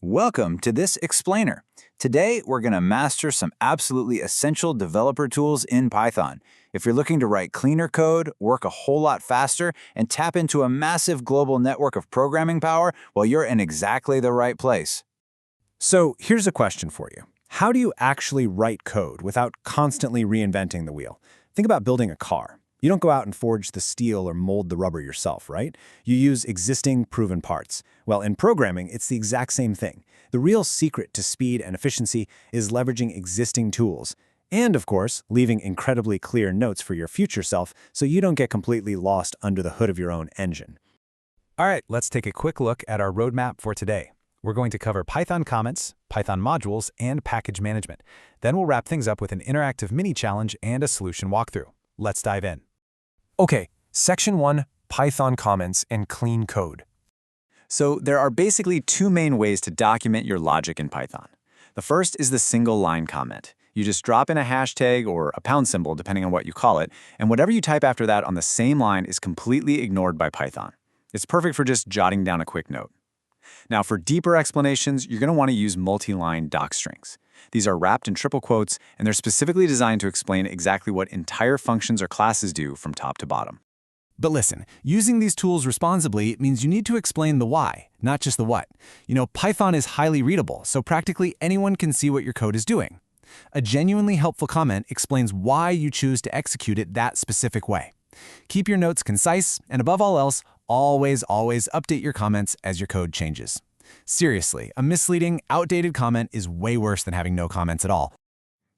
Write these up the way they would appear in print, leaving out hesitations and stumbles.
Welcome to this explainer. Today, we're going to master some absolutely essential developer tools in Python. If you're looking to write cleaner code, work a whole lot faster, and tap into a massive global network of programming power, well, you're in exactly the right place. So here's a question for you. How do you actually write code without constantly reinventing the wheel? Think about building a car. You don't go out and forge the steel or mold the rubber yourself, right? You use existing, proven parts. Well, in programming, it's the exact same thing. The real secret to speed and efficiency is leveraging existing tools. And, of course, leaving incredibly clear notes for your future self so you don't get completely lost under the hood of your own engine. All right, let's take a quick look at our roadmap for today. We're going to cover Python comments, Python modules, and package management. Then we'll wrap things up with an interactive mini-challenge and a solution walkthrough. Let's dive in. Okay, Section 1, Python comments and clean code. So there are basically two main ways to document your logic in Python. The first is the single-line comment. You just drop in a hashtag or a pound symbol, depending on what you call it, and whatever you type after that on the same line is completely ignored by Python. It's perfect for just jotting down a quick note. Now, for deeper explanations, you're going to want to use multi-line docstrings. These are wrapped in triple quotes, and they're specifically designed to explain exactly what entire functions or classes do from top to bottom. But listen, using these tools responsibly means you need to explain the why, not just the what. Python is highly readable, so practically anyone can see what your code is doing. A genuinely helpful comment explains why you choose to execute it that specific way. Keep your notes concise, and above all else, always update your comments as your code changes. Seriously, a misleading, outdated comment is way worse than having no comments at all.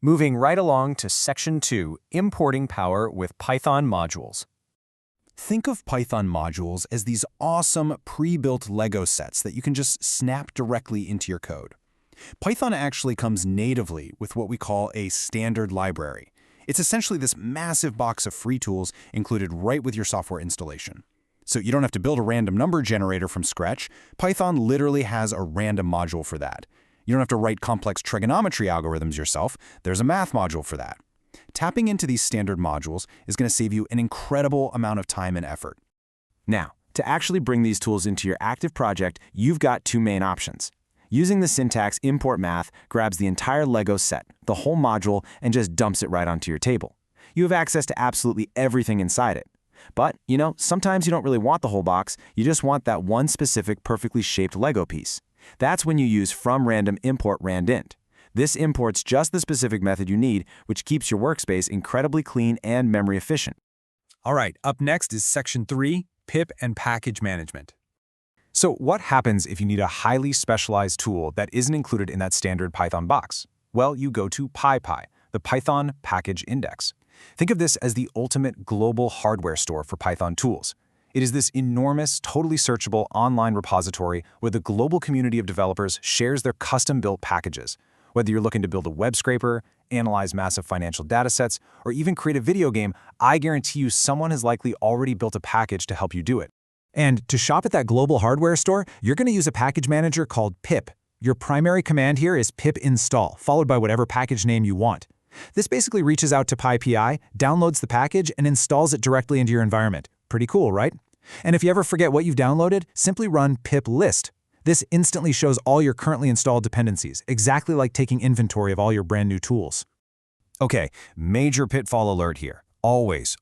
Moving right along to Section 2, importing power with Python modules. Think of Python modules as these awesome pre-built Lego sets that you can just snap directly into your code. Python actually comes natively with what we call a standard library. It's essentially this massive box of free tools included right with your software installation. So you don't have to build a random number generator from scratch. Python literally has a random module for that. You don't have to write complex trigonometry algorithms yourself. There's a math module for that. Tapping into these standard modules is going to save you an incredible amount of time and effort. Now, to actually bring these tools into your active project, you've got two main options. Using the syntax import math grabs the entire Lego set, the whole module, and just dumps it right onto your table. You have access to absolutely everything inside it. But, sometimes you don't really want the whole box, you just want that one specific perfectly shaped Lego piece. That's when you use from random import randint. This imports just the specific method you need, which keeps your workspace incredibly clean and memory efficient. All right, up next is Section 3, pip and package management. So what happens if you need a highly specialized tool that isn't included in that standard Python box? Well, you go to PyPy, the Python Package Index. Think of this as the ultimate global hardware store for Python tools. It is this enormous, totally searchable online repository where the global community of developers shares their custom-built packages. Whether you're looking to build a web scraper, analyze massive financial datasets, or even create a video game, I guarantee you someone has likely already built a package to help you do it. And to shop at that global hardware store, you're going to use a package manager called pip. Your primary command here is pip install, followed by whatever package name you want. This basically reaches out to PyPI, downloads the package, and installs it directly into your environment. Pretty cool, right? And if you ever forget what you've downloaded, simply run pip list. This instantly shows all your currently installed dependencies, exactly like taking inventory of all your brand new tools. Okay, major pitfall alert here. Always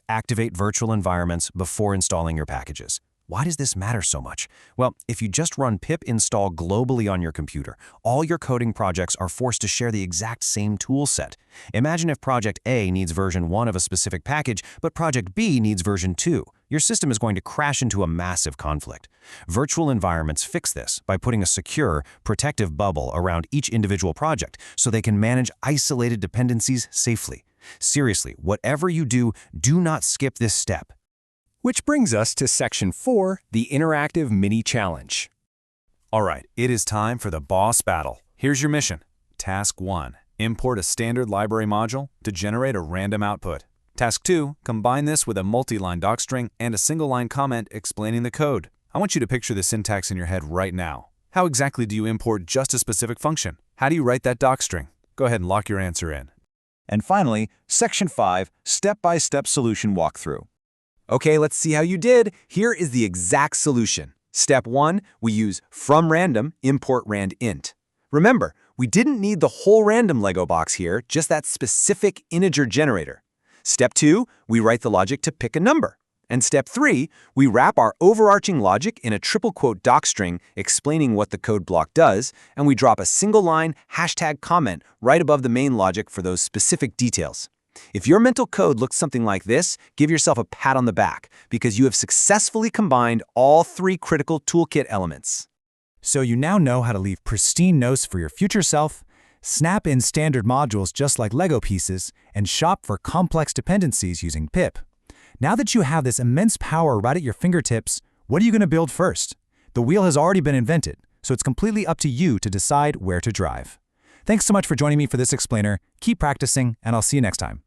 activate virtual environments before installing your packages. Why does this matter so much? Well, if you just run pip install globally on your computer, all your coding projects are forced to share the exact same tool set. Imagine if Project A needs version 1 of a specific package, but Project B needs version 2. Your system is going to crash into a massive conflict. Virtual environments fix this by putting a secure, protective bubble around each individual project so they can manage isolated dependencies safely. Seriously, whatever you do, do not skip this step. Which brings us to Section 4, the interactive mini-challenge. All right, it is time for the boss battle. Here's your mission. Task 1, import a standard library module to generate a random output. Task 2, combine this with a multi-line docstring and a single-line comment explaining the code. I want you to picture the syntax in your head right now. How exactly do you import just a specific function? How do you write that docstring? Go ahead and lock your answer in. And finally, Section 5, step-by-step solution walkthrough. Okay, let's see how you did. Here is the exact solution. Step 1, we use from random import rand int. Remember, we didn't need the whole random Lego box here, just that specific integer generator. Step 2, we write the logic to pick a number. And step 3, we wrap our overarching logic in a triple quote docstring explaining what the code block does, and we drop a single line hashtag comment right above the main logic for those specific details. If your mental code looks something like this, give yourself a pat on the back, because you have successfully combined all 3 critical toolkit elements. So you now know how to leave pristine notes for your future self, snap in standard modules just like Lego pieces, and shop for complex dependencies using pip. Now that you have this immense power right at your fingertips, what are you going to build first? The wheel has already been invented, so it's completely up to you to decide where to drive. Thanks so much for joining me for this explainer. Keep practicing, and I'll see you next time.